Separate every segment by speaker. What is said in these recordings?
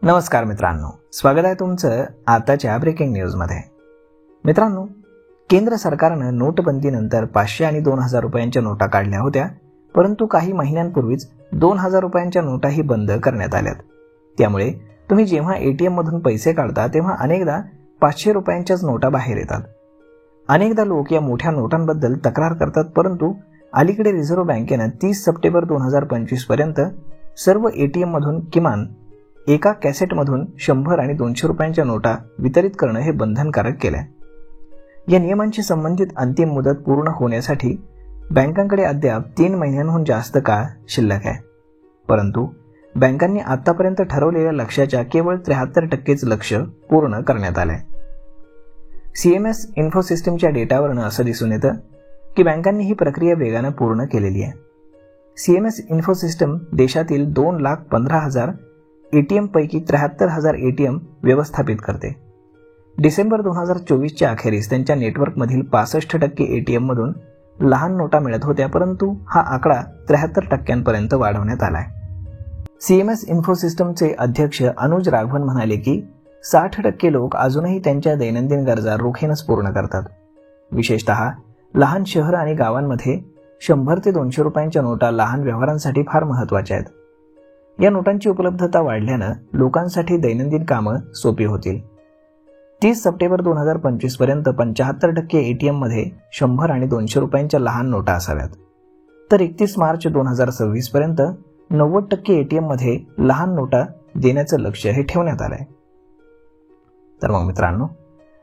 Speaker 1: नमस्कार मित्रांनो, स्वागत आहे तुमचं आताच्या ब्रेकिंग न्यूजमध्ये। मित्रांनो, केंद्र सरकारनं नोटबंदीनंतर 500 आणि 2000 रुपयांच्या नोटा काढल्या होत्या, परंतु काही महिन्यांपूर्वीच 2000 रुपयांच्या नोटाही बंद करण्यात आल्यात। त्यामुळे तुम्ही जेव्हा एटीएम मधून पैसे काढता तेव्हा अनेकदा 500 रुपयांच्याच नोटा बाहेर येतात। अनेकदा लोक या मोठ्या नोटांबद्दल तक्रार करतात, परंतु अलीकडे रिझर्व्ह बँकेनं 30 सप्टेंबर 2025 पर्यंत सर्व एटीएम मधून किमान एका कॅसेटमधून 100 आणि 200 रुपयांच्या नोटा वितरित करणं हे बंधनकारक केलंय। या नियमांशी संबंधित अंतिम मुदत पूर्ण होण्यासाठी बँकांकडे अद्याप 3 महिन्यांहून जास्त काळ शिल्लक आहे, परंतु बँकांनी आतापर्यंत ठरवलेल्या लक्ष्याच्या केवळ 73%च लक्ष्य पूर्ण करण्यात आलंय। CMS इन्फोसिस्टमच्या डेटावरून असं दिसून येतं की बँकांनी ही प्रक्रिया वेगानं पूर्ण केलेली आहे। CMS इन्फोसिस्टम देशातील 2,15,000 एटीएम पैकी 73,000 एटीएम व्यवस्थापित करते। डिसेंबर 2024च्या अखेरीस त्यांच्या नेटवर्कमधील 65% एटीएम मधून लहान नोटा मिळत होत्या, परंतु हा आकडा 73% वाढवण्यात आलाय। CMS इन्फोसिस्टमचे अध्यक्ष अनुज राघवन म्हणाले की 60% लोक अजूनही त्यांच्या दैनंदिन गरजा रोखीनंच पूर्ण करतात। विशेषतः लहान शहर आणि गावांमध्ये 100 ते 200 रुपयांच्या नोटा लहान व्यवहारांसाठी फार महत्त्वाच्या आहेत। या नोटांची उपलब्धता वाढल्यानं लोकांसाठी दैनंदिन कामं सोपी होतील। 30 सप्टेंबर 2025 पर्यंत 75% एटीएम मध्ये 100 आणि 200 रुपयांच्या लहान नोटा असाव्यात, तर 31 मार्च 2026 पर्यंत 90% एटीएम मध्ये लहान नोटा देण्याचं लक्ष्य हे ठेवण्यात आलंय। तर मग मित्रांनो,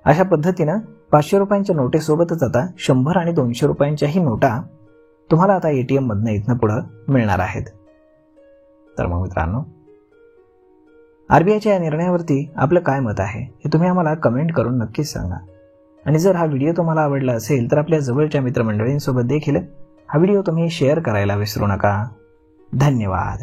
Speaker 1: अशा पद्धतीनं 500 रुपयांच्या नोटेसोबतच आता 100 आणि 200 रुपयांच्याही नोटा तुम्हाला आता एटीएम मधनं इथनं पुढे मिळणार आहेत। तर मग मित्रांनो, RBIच्या या निर्णयावरती आपलं काय मत आहे हे तुम्ही आम्हाला कमेंट करून नक्कीच सांगा। आणि जर हा व्हिडिओ तुम्हाला आवडला असेल तर आपल्या जवळच्या मित्रमंडळींसोबत देखील हा व्हिडिओ तुम्ही शेअर करायला विसरू नका। धन्यवाद।